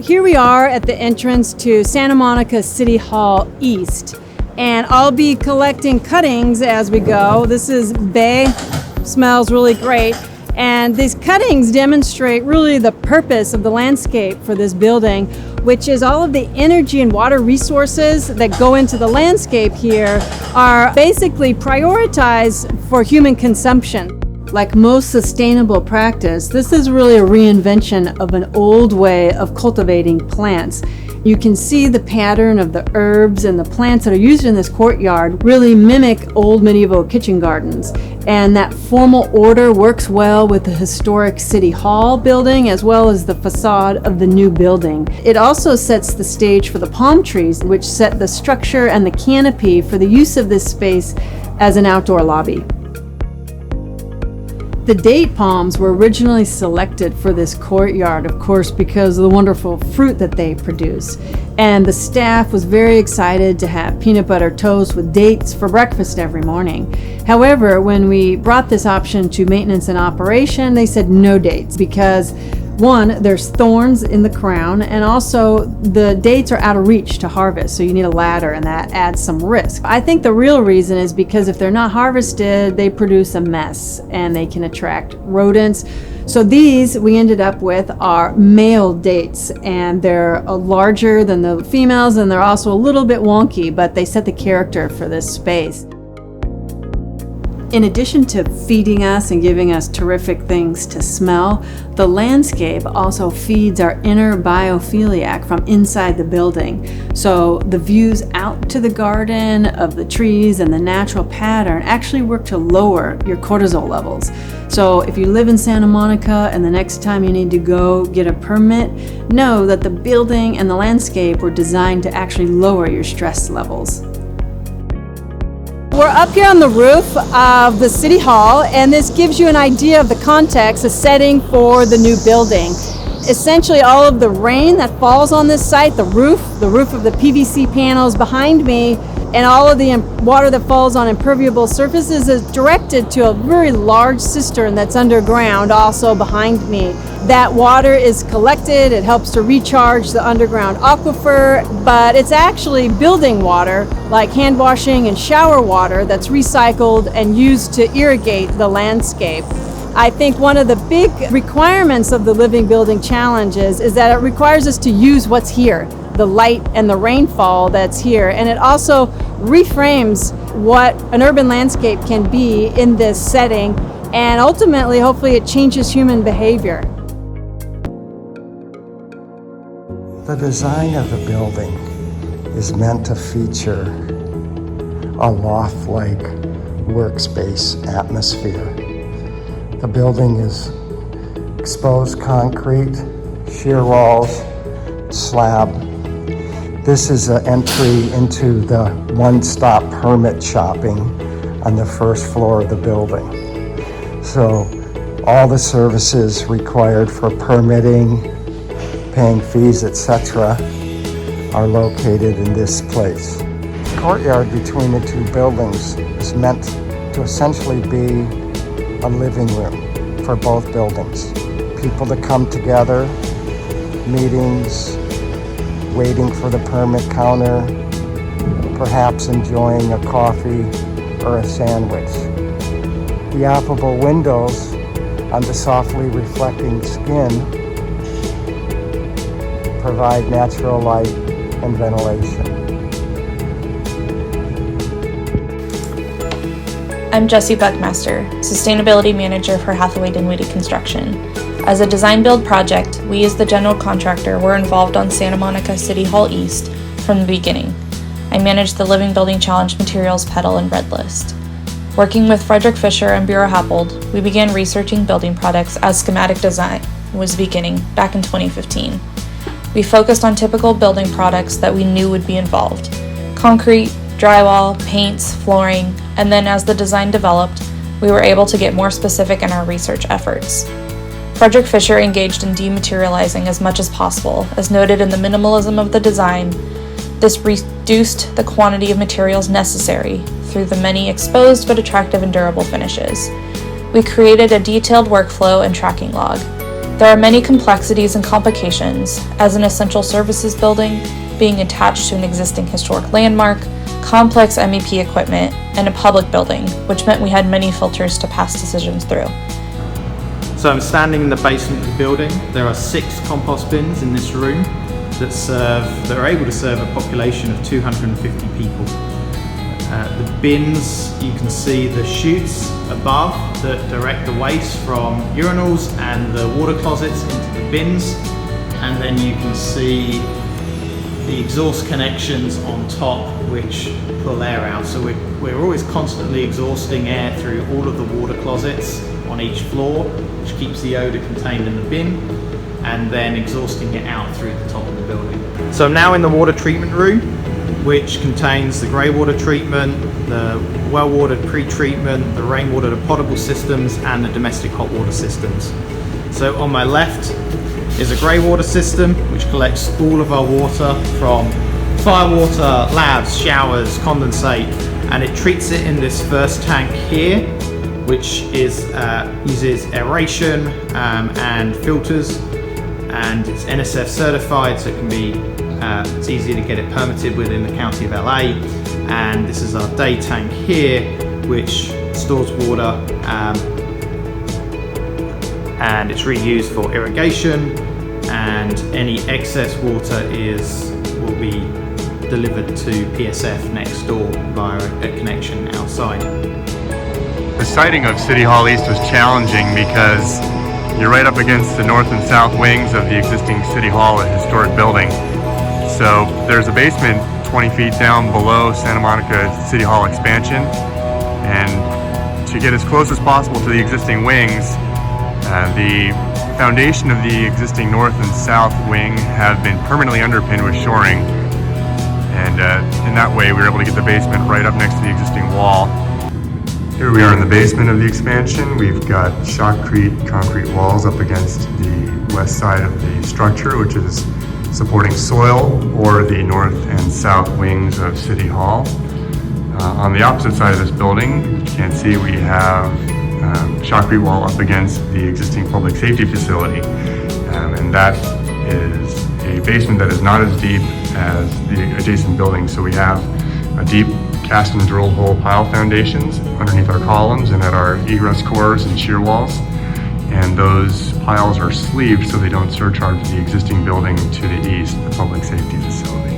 Here we are at the entrance to Santa Monica City Hall East, and I'll be collecting cuttings as we go. This is bay, smells really great, and these cuttings demonstrate really the purpose of the landscape for this building, which is all of the energy and water resources that go into the landscape here are basically prioritized for human consumption. Like most sustainable practice, this is really a reinvention of an old way of cultivating plants. You can see the pattern of the herbs and the plants that are used in this courtyard really mimic old medieval kitchen gardens. And that formal order works well with the historic City Hall building as well as the facade of the new building. It also sets the stage for the palm trees, which set the structure and the canopy for the use of this space as an outdoor lobby. The date palms were originally selected for this courtyard, of course, because of the wonderful fruit that they produce. And the staff was very excited to have peanut butter toast with dates for breakfast every morning. However, when we brought this option to maintenance and operation, they said no dates because one, there's thorns in the crown, and also the dates are out of reach to harvest, so you need a ladder, and that adds some risk. I think the real reason is because if they're not harvested, they produce a mess, and they can attract rodents. So these we ended up with are male dates, and they're larger than the females, and they're also a little bit wonky, but they set the character for this space. In addition to feeding us and giving us terrific things to smell, the landscape also feeds our inner biophiliac from inside the building. So the views out to the garden of the trees and the natural pattern actually work to lower your cortisol levels. So if you live in Santa Monica and the next time you need to go get a permit, know that the building and the landscape were designed to actually lower your stress levels. We're up here on the roof of the City Hall, and this gives you an idea of the context, the setting for the new building. Essentially, all of the rain that falls on this site, the roof of the PVC panels behind me, and all of the water that falls on impermeable surfaces is directed to a very large cistern that's underground, also behind me. That water is collected, it helps to recharge the underground aquifer, but it's actually building water, like hand washing and shower water, that's recycled and used to irrigate the landscape. I think one of the big requirements of the Living Building Challenges is that it requires us to use what's here, the light and the rainfall that's here, and it also reframes what an urban landscape can be in this setting, and ultimately, hopefully, it changes human behavior. The design of the building is meant to feature a loft-like workspace atmosphere. The building is exposed concrete, shear walls, slab. This is an entry into the one-stop permit shopping on the first floor of the building. So all the services required for permitting, paying fees, etc., are located in this place. The courtyard between the two buildings is meant to essentially be a living room for both buildings. People to come together, meetings, waiting for the permit counter, perhaps enjoying a coffee or a sandwich. The operable windows on the softly reflecting skin provide natural light and ventilation. I'm Jessie Buckmaster, Sustainability Manager for Hathaway Dinwiddie Construction. As a design-build project, we as the general contractor were involved on Santa Monica City Hall East from the beginning. I managed the Living Building Challenge materials pedal and red list. Working with Frederick Fisher and Bureau Happold, we began researching building products as schematic design was beginning back in 2015. We focused on typical building products that we knew would be involved: concrete, drywall, paints, flooring, and then as the design developed, we were able to get more specific in our research efforts. Frederick Fisher engaged in dematerializing as much as possible. As noted in the minimalism of the design, this reduced the quantity of materials necessary through the many exposed but attractive and durable finishes. We created a detailed workflow and tracking log. There are many complexities and complications as an essential services building, being attached to an existing historic landmark, complex MEP equipment, and a public building, which meant we had many filters to pass decisions through. So I'm standing in the basement of the building. There are 6 compost bins in this room that are able to serve a population of 250 people. The bins, you can see the chutes above that direct the waste from urinals and the water closets into the bins, and then you can see the exhaust connections on top which pull air out. So we're always constantly exhausting air through all of the water closets on each floor, which keeps the odour contained in the bin, and then exhausting it out through the top of the building. So I'm now in the water treatment room, which contains the grey water treatment, the well-watered pre-treatment, the rainwater to potable systems, and the domestic hot water systems. So on my left is a grey water system, which collects all of our water from firewater, labs, showers, condensate, and it treats it in this first tank here, which uses aeration and filters, and it's NSF certified, so it can be it's easy to get it permitted within the County of LA. And this is our day tank here, which stores water, and it's reused for irrigation, and any excess water will be delivered to PSF next door via a connection outside. The siting of City Hall East was challenging because you're right up against the north and south wings of the existing City Hall, a historic building. So there's a basement 20 feet down below Santa Monica City Hall expansion, and to get as close as possible to the existing wings, the foundation of the existing north and south wing have been permanently underpinned with shoring, and in that way we were able to get the basement right up next to the existing wall. Here we are in the basement of the expansion. We've got shotcrete concrete walls up against the west side of the structure, which is supporting soil, or the north and south wings of City Hall. On the opposite side of this building, you can see we have shotcrete wall up against the existing public safety facility, and that is a basement that is not as deep as the adjacent building. So we have a deep cast and drilled hole pile foundations underneath our columns and at our egress cores and shear walls, and those piles are sleeved so they don't surcharge the existing building to the east, the public safety facility.